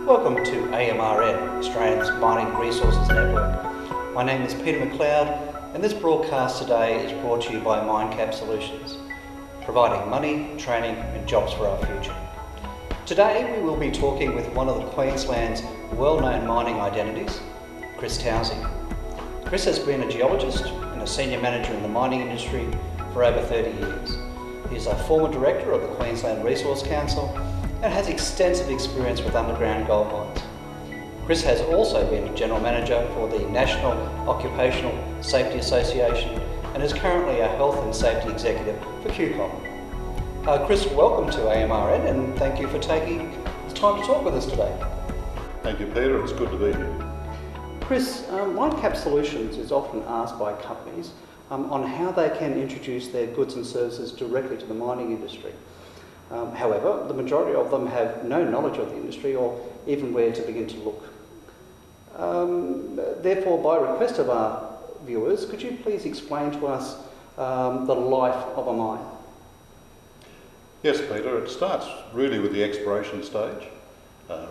Welcome to AMRN, Australia's Mining Resources Network. My name is Peter McLeod, and this broadcast today is brought to you by Minecap Solutions, providing money, training and jobs for our future. Today we will be talking with one of the Queensland's well-known mining identities, Chris Towsey. Chris has been a geologist and a senior manager in the mining industry for over 30 years. He is a former director of the Queensland Resource Council and has extensive experience with underground gold mines. Chris has also been a general manager for the National Occupational Safety Association and is currently a health and safety executive for QCoal. Chris, welcome to AMRN and thank you for taking the time to talk with us today. Thank you, Peter. It's good to be here. Chris, Minecap Solutions is often asked by companies on how they can introduce their goods and services directly to the mining industry. However, the majority of them have no knowledge of the industry or even where to begin to look. Therefore, by request of our viewers, could you please explain to us the life of a mine? Yes, Peter. It starts really with the exploration stage.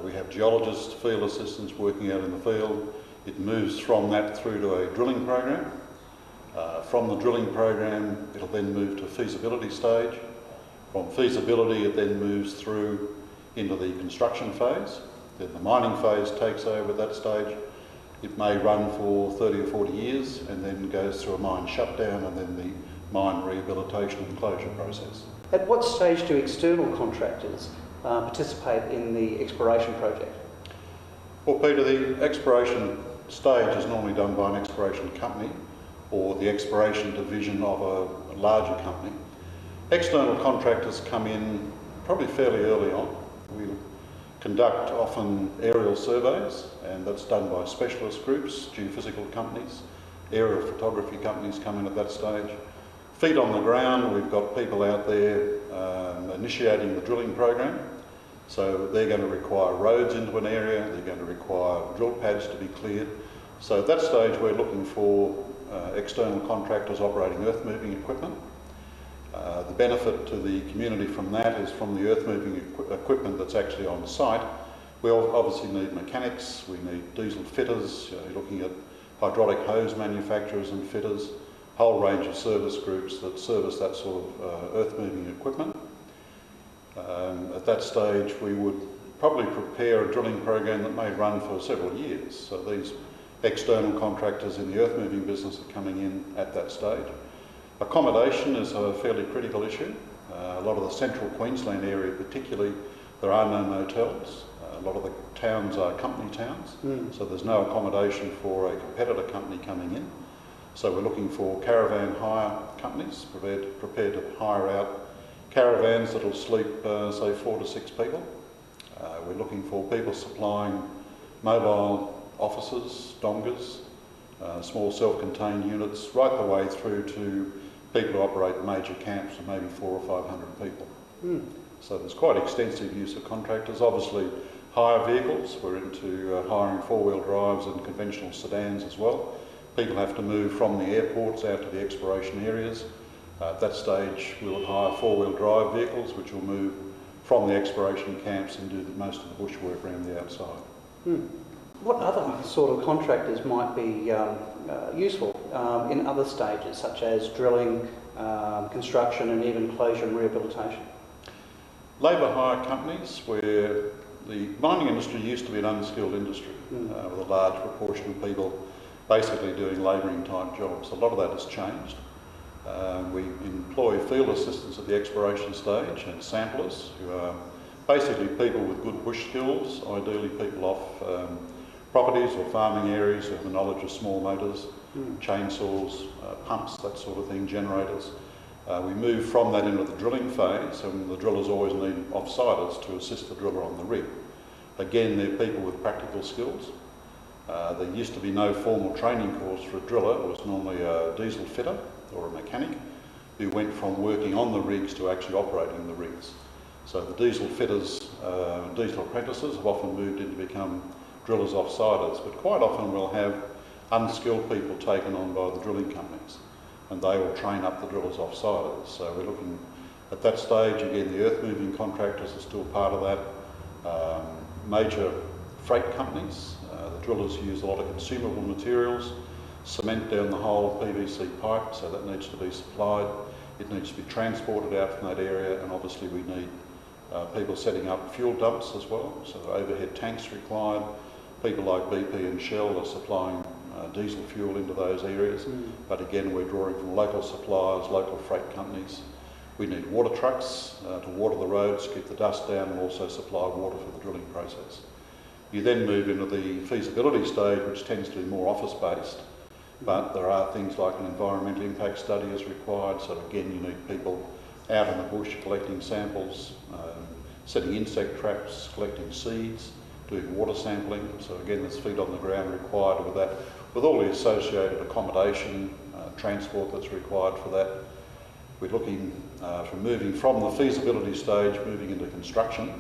We have geologists, field assistants working out in the field. It moves from that through to a drilling program. From the drilling program, it'll then move to feasibility stage. From feasibility, it then moves through into the construction phase. Then the mining phase takes over at that stage. It may run for 30 or 40 years and then goes through a mine shutdown and then the mine rehabilitation and closure process. At what stage do external contractors participate in the exploration project? Well, Peter, the exploration stage is normally done by an exploration company or the exploration division of a larger company. External contractors come in probably fairly early on. We'll conduct often aerial surveys, and that's done by specialist groups, geophysical companies, aerial photography companies come in at that stage. Feet on the ground, we've got people out there initiating the drilling program. So they're going to require roads into an area, they're going to require drill pads to be cleared. So at that stage we're looking for external contractors operating earth moving equipment. The benefit to the community from that is from the earth moving equipment that's actually on site. We obviously need mechanics, we need diesel fitters, you're looking at hydraulic hose manufacturers and fitters, whole range of service groups that service that sort of earth moving equipment. At that stage we would probably prepare a drilling program that may run for several years. So these external contractors in the earth moving business are coming in at that stage. Accommodation is a fairly critical issue. A lot of the central Queensland area particularly, there are no motels. A lot of the towns are company towns, so there's no accommodation for a competitor company coming in. So we're looking for caravan hire companies prepared to hire out caravans that'll sleep, say, 4 to 6 people. We're looking for people supplying mobile offices, dongas, small self-contained units, right the way through to people who operate major camps of maybe 400 or 500 people. So there's quite extensive use of contractors. Obviously, hire vehicles. We're into hiring four-wheel drives and conventional sedans as well. People have to move from the airports out to the exploration areas. At that stage, we'll hire four-wheel drive vehicles, which will move from the exploration camps and do most of the bush work around the outside. What other sort of contractors might be useful in other stages, such as drilling, construction and even closure and rehabilitation? Labour hire companies, where the mining industry used to be an unskilled industry with a large proportion of people basically doing labouring type jobs. A lot of that has changed. We employ field assistants at the exploration stage and samplers who are basically people with good bush skills, ideally people off properties or farming areas who have the knowledge of small motors, chainsaws, pumps, that sort of thing, generators. We move from that into the drilling phase, and the drillers always need offsiders to assist the driller on the rig. Again, they're people with practical skills. There used to be no formal training course for a driller. It was normally a diesel fitter or a mechanic who went from working on the rigs to actually operating the rigs. So the diesel fitters, diesel apprentices have often moved in to become drillers offsiders, but quite often we'll have unskilled people taken on by the drilling companies and they will train up the drillers offsiders. So we're looking at that stage, again, the earth moving contractors are still part of that. Major freight companies. The drillers use a lot of consumable materials, cement down the hole, PVC pipe, so that needs to be supplied. It needs to be transported out from that area, and obviously we need people setting up fuel dumps as well, so overhead tanks required. People like BP and Shell are supplying diesel fuel into those areas, but again we're drawing from local suppliers, local freight companies. We need water trucks to water the roads, keep the dust down, and also supply water for the drilling process. You then move into the feasibility stage, which tends to be more office-based, but there are things like an environmental impact study is required, so again you need people out in the bush collecting samples, setting insect traps, collecting seeds, doing water sampling, so again there's feet on the ground required with that, with all the associated accommodation, transport that's required for that. We're looking for moving from the feasibility stage, moving into construction.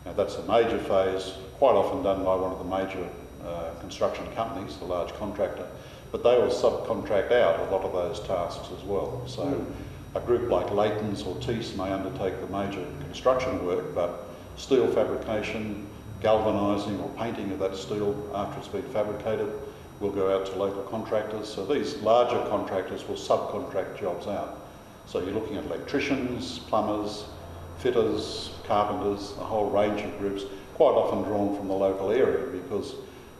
Now that's a major phase, quite often done by one of the major construction companies, the large contractor, but they will subcontract out a lot of those tasks as well. So a group like Leighton's or Tees may undertake the major construction work, but steel fabrication, galvanising or painting of that steel after it's been fabricated will go out to local contractors. So these larger contractors will subcontract jobs out. So you're looking at electricians, plumbers, fitters, carpenters, a whole range of groups, quite often drawn from the local area, because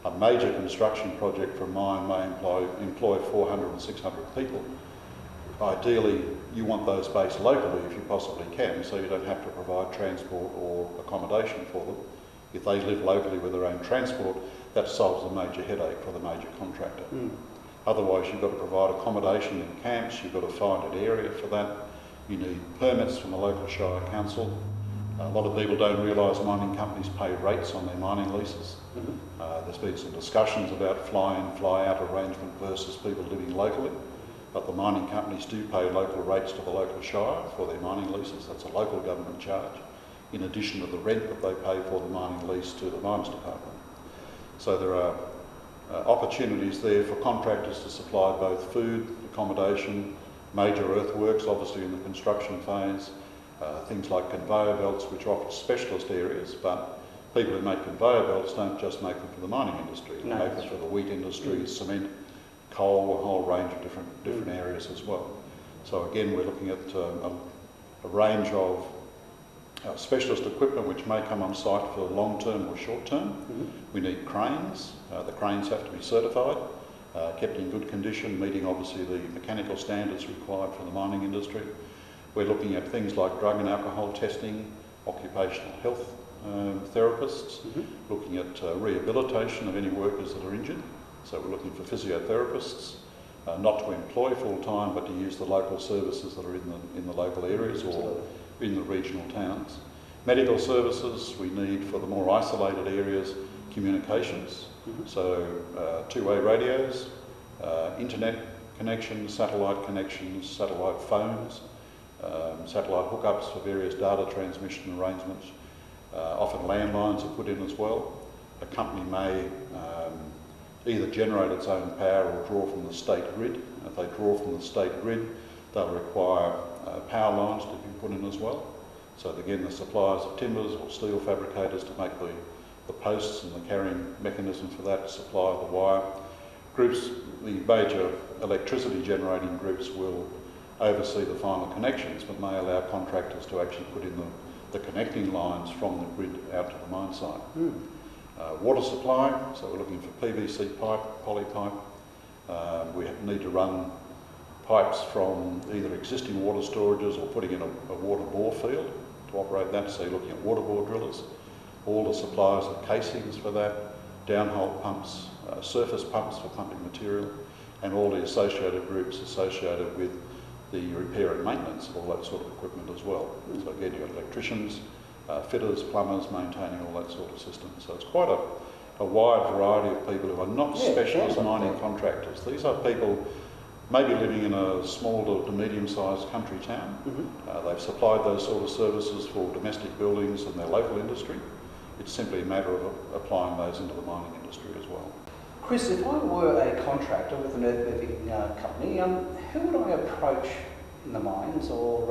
a major construction project for a mine may employ 400 and 600 people. Ideally, you want those based locally if you possibly can, so you don't have to provide transport or accommodation for them. If they live locally with their own transport, that solves a major headache for the major contractor. Otherwise, you've got to provide accommodation in camps, you've got to find an area for that. You need permits from the local shire council. A lot of people don't realise mining companies pay rates on their mining leases. There's been some discussions about fly-in, fly-out arrangement versus people living locally, but the mining companies do pay local rates to the local shire for their mining leases. That's a local government charge, in addition to the rent that they pay for the mining lease to the mines department. So there are opportunities there for contractors to supply both food, accommodation, major earthworks, obviously in the construction phase, things like conveyor belts, which are often specialist areas, but people who make conveyor belts don't just make them for the mining industry, they make them for the wheat industry, cement, coal, a whole range of different areas as well. So again, we're looking at a range of specialist equipment which may come on site for long-term or short-term. We need cranes. The cranes have to be certified, kept in good condition, meeting obviously the mechanical standards required for the mining industry. We're looking at things like drug and alcohol testing, occupational health therapists, looking at rehabilitation of any workers that are injured. So we're looking for physiotherapists, not to employ full-time, but to use the local services that are in the local areas or in the regional towns. Medical services, we need for the more isolated areas, communications, so two-way radios, internet connections, satellite phones, satellite hookups for various data transmission arrangements. Often landlines are put in as well. A company may either generate its own power or draw from the state grid. If they draw from the state grid, they'll require power lines to be put in as well. So again, the suppliers of timbers or steel fabricators to make the posts and the carrying mechanism for that to supply the wire. Groups, the major electricity generating groups will oversee the final connections, but may allow contractors to actually put in the connecting lines from the grid out to the mine site. Water supply, so we're looking for PVC pipe, poly pipe. We need to run pipes from either existing water storages or putting in a water bore field to operate that, so you're looking at water bore drillers. All the suppliers of casings for that, downhole pumps, surface pumps for pumping material, and all the associated groups associated with the repair and maintenance of all that sort of equipment as well. So again, you've got electricians, fitters, plumbers, maintaining all that sort of system. So it's quite a wide variety of people who are not specialist mining contractors. These are people maybe living in a small to medium-sized country town. They've supplied those sort of services for domestic buildings and their local industry. It's simply a matter of applying those into the mining industry as well. Chris, if I were a contractor with an earth-moving company, who would I approach in the mines, or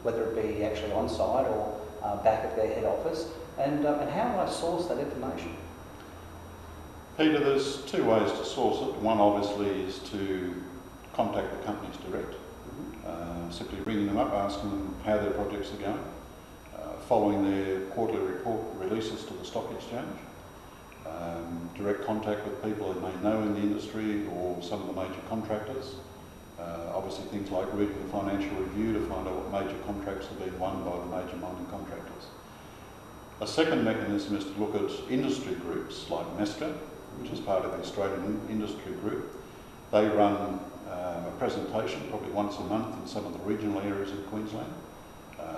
whether it be actually on site or back at their head office, and how do I source that information? Peter, there's two ways to source it. One obviously is to contact the companies direct, simply ringing them up, asking them how their projects are going, following their quarterly report releases to the stock exchange, direct contact with people they may know in the industry or some of the major contractors, obviously things like reading the financial review to find out what major contracts have been won by the major mining contractors. A second mechanism is to look at industry groups like MESCA, which is part of the Australian Industry Group. They run a presentation probably once a month in some of the regional areas in Queensland,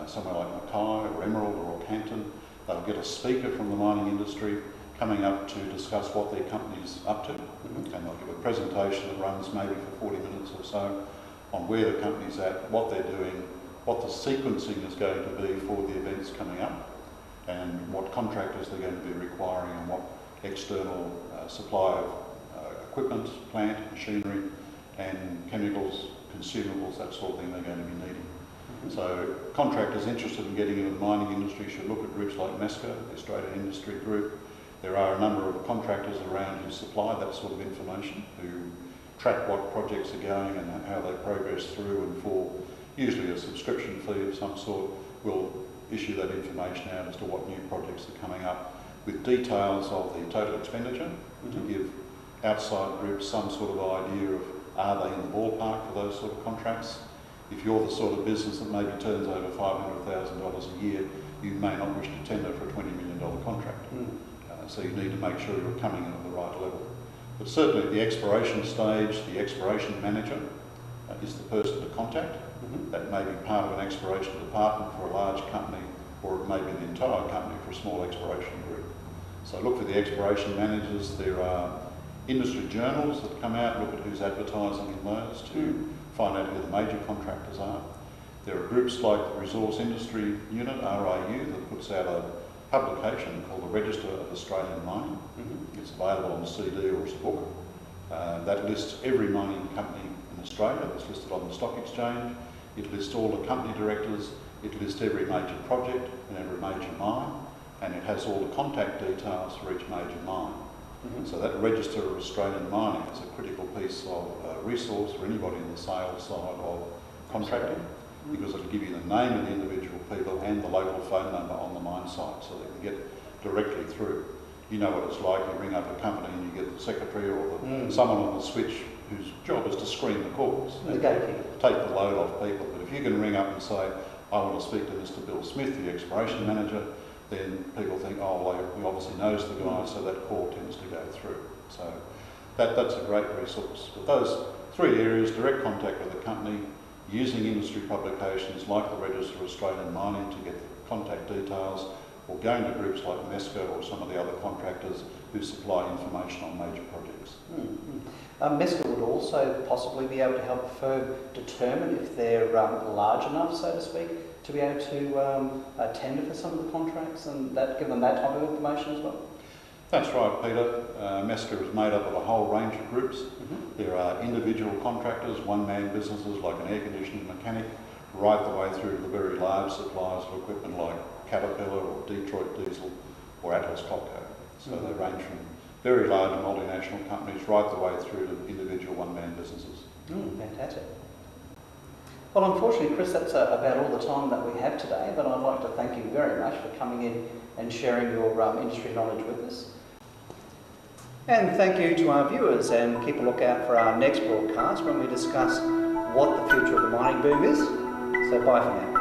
somewhere like Mackay or Emerald or Rockhampton. They'll get a speaker from the mining industry coming up to discuss what their company's up to, and they'll give a presentation that runs maybe for 40 minutes or so on where the company's at, what they're doing, what the sequencing is going to be for the events coming up, and what contractors they're going to be requiring and what external supply of equipment, plant, machinery and chemicals, consumables, that sort of thing they're going to be needing. So contractors interested in getting into the mining industry should look at groups like MESCA, the Australian Industry Group. There are a number of contractors around who supply that sort of information, who track what projects are going and how they progress through, and for usually a subscription fee of some sort will issue that information out as to what new projects are coming up, with details of the total expenditure to give outside groups some sort of idea of are they in the ballpark for those sort of contracts. If you're the sort of business that maybe turns over $500,000 a year, you may not wish to tender for a $20 million contract. So you need to make sure you're coming in at the right level. But certainly at the exploration stage, the exploration manager is the person to contact. That may be part of an exploration department for a large company, or it may be the entire company for a small exploration group. So look for the exploration managers. There are industry journals that come out, look at who's advertising in those to find out who the major contractors are. There are groups like the Resource Industry Unit, RIU, that puts out a publication called the Register of Australian Mining. It's available on CD or as a book. That lists every mining company in Australia that's listed on the stock exchange. It lists all the company directors. It lists every major project and every major mine, and it has all the contact details for each major mine. So that Register of Australian Mining is a critical piece of resource for anybody in the sales side of contracting, because it'll give you the name of the individual people and the local phone number on the mine site so they can get directly through. You know what it's like, you ring up a company and you get the secretary or someone on the switch whose job is to screen the calls and take the load off people. But if you can ring up and say, I want to speak to Mr. Bill Smith, the exploration manager, then people think, oh, well, he obviously knows the guy, so that call tends to go through. So that's a great resource. But those three areas, direct contact with the company, using industry publications like the Register of Australian Mining to get the contact details, or going to groups like MESCA or some of the other contractors who supply information on major projects. MESCA would also possibly be able to help a firm determine if they're large enough, so to speak, to be able to tender for some of the contracts, and that, give them that type of information as well? That's right, Peter. MESCA is made up of a whole range of groups. There are individual contractors, one-man businesses like an air conditioning mechanic, right the way through to the very large suppliers of equipment like Caterpillar or Detroit Diesel or Atlas Copco. So they range from very large multinational companies right the way through to individual one-man businesses. Fantastic. Well, unfortunately, Chris, that's about all the time that we have today, but I'd like to thank you very much for coming in and sharing your industry knowledge with us. And thank you to our viewers, and keep a lookout for our next broadcast when we discuss what the future of the mining boom is. So bye for now.